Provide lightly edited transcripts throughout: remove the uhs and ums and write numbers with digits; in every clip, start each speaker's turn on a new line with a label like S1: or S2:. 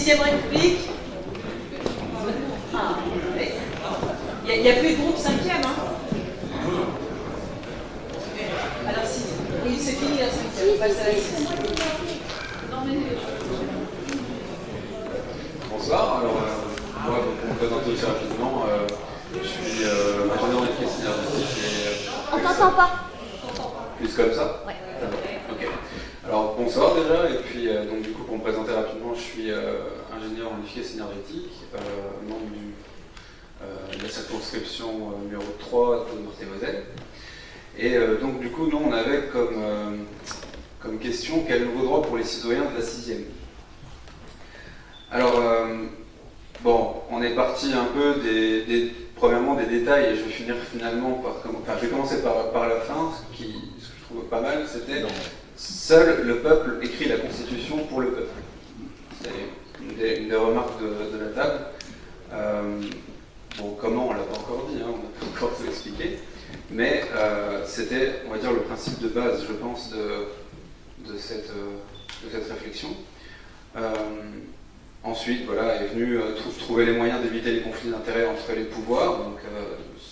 S1: 6e République. Ah, oui. Il n'y a plus de groupe 5e, hein. Alors, 6e. Oui, c'est fini la 5e. On passe à la 6e.
S2: Bonsoir, alors moi pour me présenter aussi rapidement, je suis ingénieur d'électricité énergétique et...
S3: On t'entend pas.
S2: Plus comme ça?
S3: Ouais.
S2: Ok. Alors bonsoir déjà, et puis donc du coup pour me présenter rapidement, je suis ingénieur en efficacité énergétique, membre de la circonscription numéro 3 de Meurthe-et-Moselle. Et donc du coup nous on avait comme question quel nouveau droit pour les citoyens de la 6e. Alors, bon, on est parti un peu premièrement des détails et je vais finir finalement je vais commencer par la fin, ce que je trouve pas mal, c'était seul le peuple écrit la Constitution pour le peuple. C'est une des remarques de la table. Bon, comment, on l'a pas encore dit, hein, on n'a pas encore tout expliqué, mais c'était, on va dire, le principe de base, je pense, de cette réflexion. Ensuite, voilà, est venu trouver les moyens d'éviter les conflits d'intérêts entre les pouvoirs, donc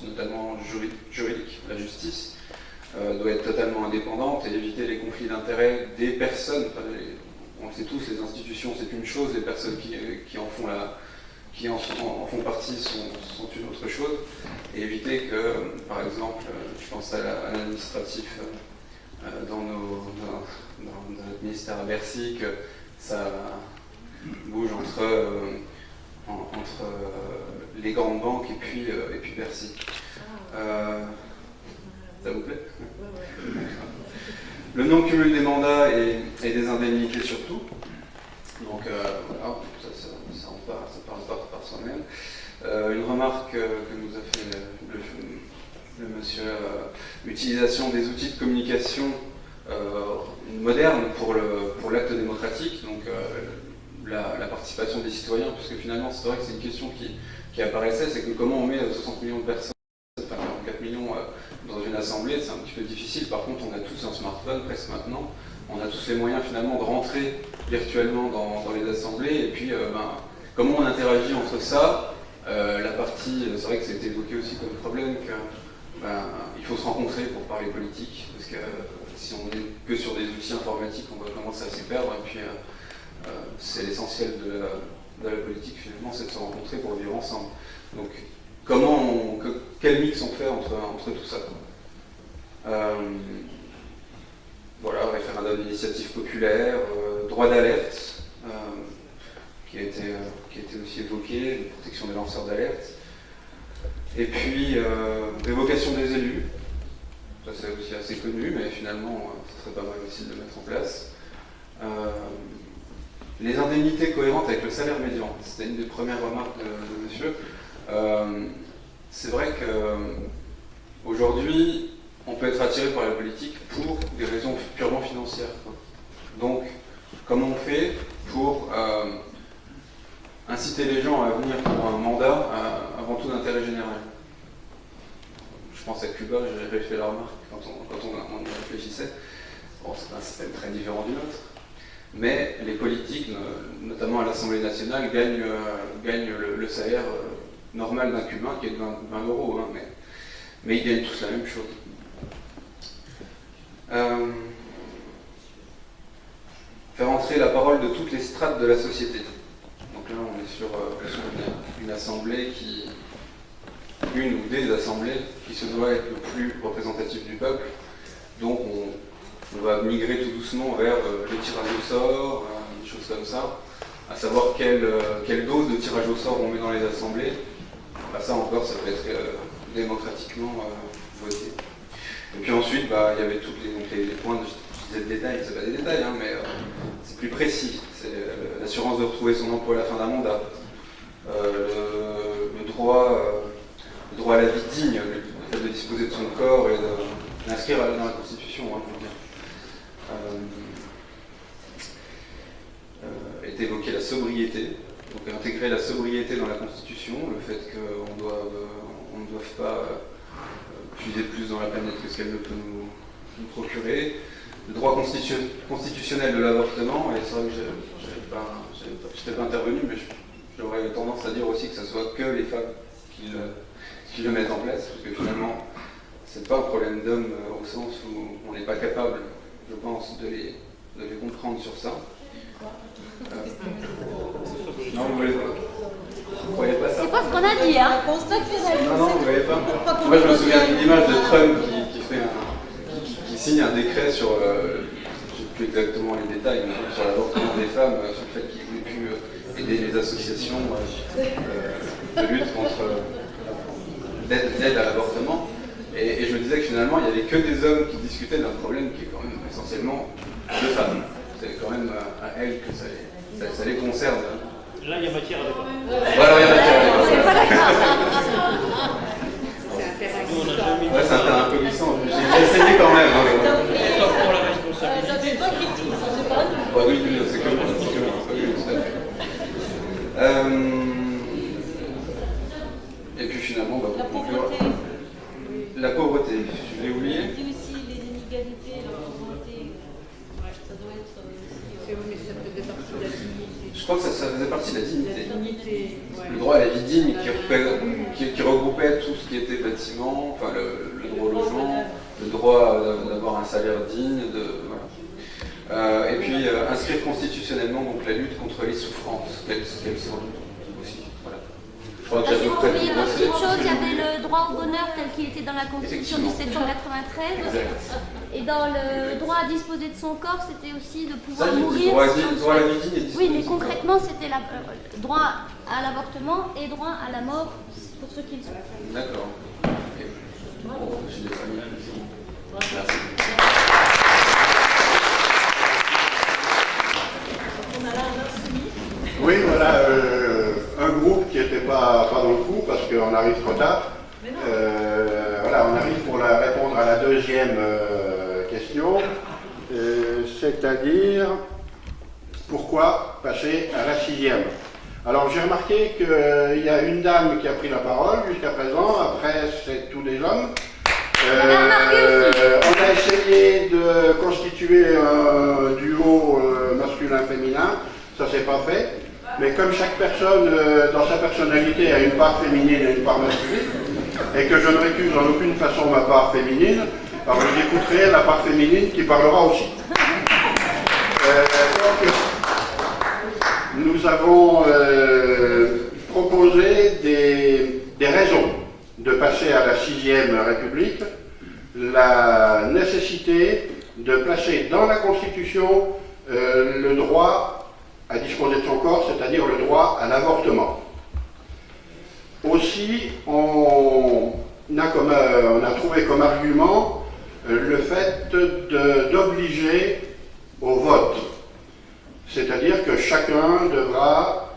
S2: notamment juridique, la justice doit être totalement indépendante et éviter les conflits d'intérêts des personnes. On le sait tous, les institutions c'est une chose, les personnes qui en font partie sont une autre chose, et éviter que, par exemple, je pense à l'administratif dans notre ministère à Bercy, que ça bouge entre les grandes banques et puis Bercy. Ça vous plaît? Le non-cumul des mandats et des indemnités surtout. Donc voilà, ça parle par soi-même. Une remarque que nous a fait le monsieur, l'utilisation des outils de communication modernes pour l'acte démocratique. Donc la participation des citoyens, puisque finalement c'est vrai que c'est une question qui apparaissait, c'est que comment on met 60 millions de personnes, enfin 4 millions dans une assemblée, c'est un petit peu difficile. Par contre, on a tous un smartphone presque maintenant, on a tous les moyens finalement de rentrer virtuellement dans les assemblées, et puis comment on interagit entre ça, la partie, c'est vrai que c'était évoqué aussi comme problème, il faut se rencontrer pour parler politique, parce que si on n'est que sur des outils informatiques, on va commencer à s'y perdre, et puis c'est l'essentiel de la politique finalement, c'est de se rencontrer pour le vivre ensemble. Donc quel mix on fait entre tout ça, voilà, référendum d'initiative populaire, droit d'alerte, qui a été aussi évoqué, protection des lanceurs d'alerte, et puis révocation des élus, ça c'est aussi assez connu, mais finalement ce serait pas mal aussi de le mettre en place. Les indemnités cohérentes avec le salaire médian, c'était une des premières remarques de monsieur. C'est vrai qu'aujourd'hui, on peut être attiré par la politique pour des raisons purement financières. Donc, comment on fait pour inciter les gens à venir pour un mandat avant tout d'intérêt général? Je pense à Cuba, j'avais fait la remarque quand on y réfléchissait. Bon, c'est un système très différent du nôtre. Mais les politiques, notamment à l'Assemblée nationale, gagnent le salaire normal d'un Cubain, qui est de 20 €, hein, mais ils gagnent tous la même chose. Faire entrer la parole de toutes les strates de la société. Donc là, on est sur une assemblée une ou des assemblées qui se doit être le plus représentatif du peuple. Donc on va migrer tout doucement vers le tirage au sort, des choses comme ça, à savoir quelle dose de tirage au sort on met dans les assemblées. Ça encore, ça peut être démocratiquement voté. Et puis ensuite, il y avait tous les points, je disais de détails, c'est pas des détails, hein, mais c'est plus précis. C'est l'assurance de retrouver son emploi à la fin d'un mandat, le droit à la vie digne, le fait de disposer de son corps et d'inscrire dans la Constitution, hein, je veux dire. Est évoquée la sobriété, donc intégrer la sobriété dans la Constitution, le fait qu'on ne doive pas puiser plus dans la planète que ce qu'elle ne peut me procurer, le droit constitutionnel de l'avortement, et c'est vrai que j'étais pas intervenu, mais j'aurais tendance à dire aussi que ce soit que les femmes qui le mettent en place, parce que finalement, c'est pas un problème d'homme au sens où on n'est pas capable, je pense, de les comprendre sur ça. Non, vous voulez pas. Vous croyez pas ça?
S3: C'est pas ce qu'on a dit, hein?
S2: Non, vous voyez pas. Moi, je me souviens d'une image de Trump qui signe un décret sur, je ne sais plus exactement les détails, mais sur l'avortement des femmes, sur le fait qu'il ait pu aider les associations de lutte contre d'aide à l'avortement. Et je me disais que finalement, il n'y avait que des hommes qui discutaient d'un problème qui est quand même essentiellement de femmes. C'est quand même à elles que ça les concerne.
S4: Là, il y a matière à débat.
S2: Voilà, il y a matière à débat.
S3: C'est pas d'accord.
S2: Ouais, c'est un terrain un peu glissant. J'ai essayé quand même.
S4: Sauf pour la responsabilité.
S2: Bon, oui, c'est que moi, tout à fait. Et puis finalement, on va conclure. La pauvreté, je l'ai oublié.
S5: Il y a aussi les inégalités, la pauvreté. Ça doit être aussi.
S1: Oui, mais ça faisait partie de la dignité.
S2: Je crois que ça faisait partie de la dignité.
S1: La dignité, ouais.
S2: Le droit à la vie digne qui regroupait tout ce qui était bâtiment, enfin le droit au logement, le droit d'avoir un salaire digne, voilà. Et puis inscrire constitutionnellement donc la lutte contre les souffrances, quelles sont aussi. Voilà. Je crois que j'ai à peu près
S3: Il y
S2: tout
S3: avait
S2: bossé.
S3: une chose, il y avait le droit au bonheur tel qu'il était dans la Constitution de 1793.
S2: Exact.
S3: Et dans le droit à disposer de son corps, c'était aussi de pouvoir
S2: Ça,
S3: mourir.
S2: droit
S3: si on
S2: à la
S3: souhaite.
S2: vie digne et
S3: Oui, mais
S2: disposition.
S3: concrètement, c'était droit à l'avortement et droit à la mort pour ceux qui le souhaitent.
S2: D'accord. Ok. Bon, j'ai des familles. Merci.
S6: Oui, voilà, un groupe qui n'était pas dans le coup parce qu'on arrive trop tard. Voilà, on arrive pour répondre à la deuxième question, c'est-à-dire pourquoi passer à la sixième. Alors j'ai remarqué qu'il y a une dame qui a pris la parole jusqu'à présent, après c'est tous des hommes. On a essayé de constituer un duo masculin-féminin, ça s'est pas fait. Mais comme chaque personne, dans sa personnalité, a une part féminine et une part masculine, et que je ne récuse en aucune façon ma part féminine, alors vous écouterez la part féminine qui parlera aussi. Donc, nous avons proposé des raisons de passer à la 6e République, la nécessité de placer dans la Constitution le droit à disposer de son corps, c'est-à-dire le droit à l'avortement. Aussi, on a trouvé comme argument le fait d'obliger au vote. C'est-à-dire que chacun devra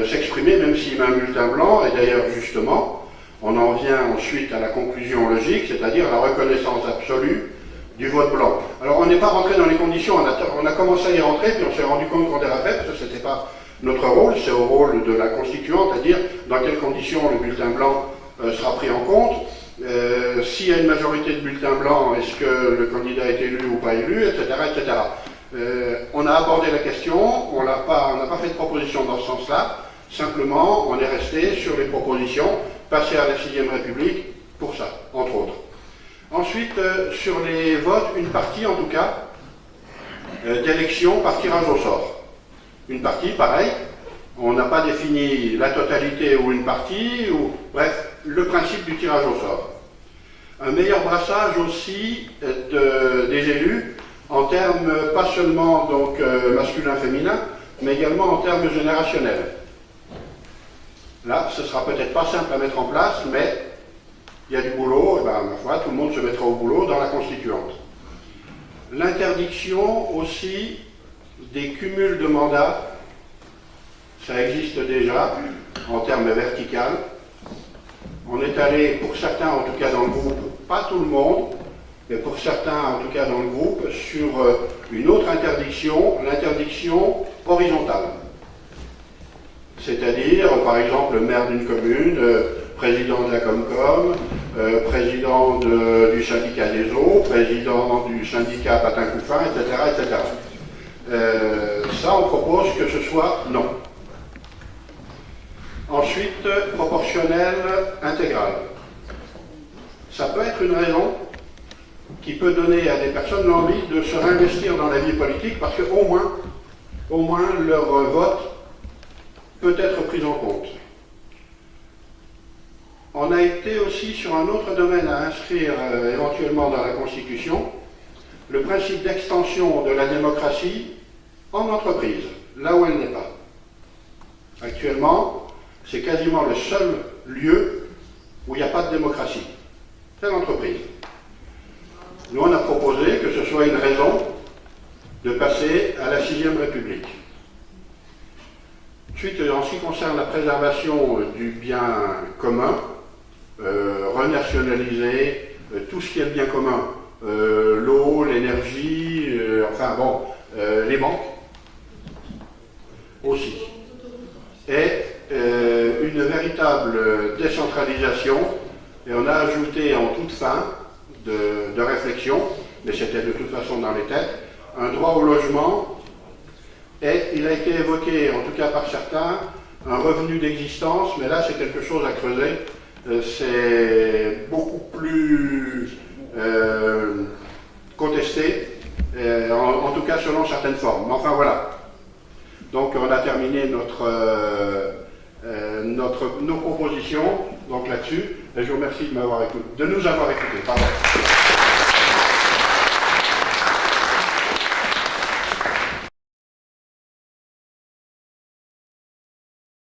S6: s'exprimer, même s'il met un bulletin blanc, et d'ailleurs justement, on en vient ensuite à la conclusion logique, c'est-à-dire la reconnaissance absolue du vote blanc. Alors on n'est pas rentré dans les conditions, on a commencé à y rentrer, puis on s'est rendu compte qu'on dérapait, parce que ce n'était pas notre rôle, c'est au rôle de la constituante, c'est-à-dire dans quelles conditions le bulletin blanc sera pris en compte, s'il y a une majorité de bulletins blancs, est-ce que le candidat est élu ou pas élu, etc. etc. On a abordé la question, on n'a pas fait de proposition dans ce sens-là, simplement on est resté sur les propositions, passer à la 6e République pour ça, entre autres. Ensuite, sur les votes, une partie en tout cas, d'élection par tirage au sort. Une partie, pareil, on n'a pas défini la totalité ou une partie, ou bref, le principe du tirage au sort. Un meilleur brassage aussi des élus, en termes pas seulement donc masculin-féminin, mais également en termes générationnels. Là, ce sera peut-être pas simple à mettre en place, mais il y a du boulot, et ben, ma foi, tout le monde se mettra au boulot dans la constituante. L'interdiction aussi des cumuls de mandats, ça existe déjà en termes vertical. On est allé, pour certains en tout cas dans le groupe, pas tout le monde, mais pour certains en tout cas dans le groupe, sur une autre interdiction, l'interdiction horizontale. C'est-à-dire, par exemple, le maire d'une commune, président de la Comcom, président du syndicat des eaux, président du syndicat Patin-Couffin, etc. etc. Ça, on propose que ce soit non. Ensuite, proportionnel intégral. Ça peut être une raison qui peut donner à des personnes l'envie de se réinvestir dans la vie politique parce qu'au moins leur vote peut être pris en compte. On a été aussi sur un autre domaine à inscrire éventuellement dans la Constitution, le principe d'extension de la démocratie en entreprise, là où elle n'est pas. Actuellement, c'est quasiment le seul lieu où il n'y a pas de démocratie. C'est l'entreprise. Nous, on a proposé que ce soit une raison de passer à la 6e République. Ensuite, en ce qui concerne la préservation du bien commun, renationaliser tout ce qui est le bien commun, l'eau, l'énergie, les banques aussi. Et une véritable décentralisation, et on a ajouté en toute fin de réflexion, mais c'était de toute façon dans les têtes, un droit au logement, et il a été évoqué, en tout cas par certains, un revenu d'existence, mais là c'est quelque chose à creuser, c'est beaucoup plus contesté, en tout cas selon certaines formes. Mais enfin voilà. Donc on a terminé nos propositions donc là-dessus, et je vous remercie de nous avoir écoutés. Pardon.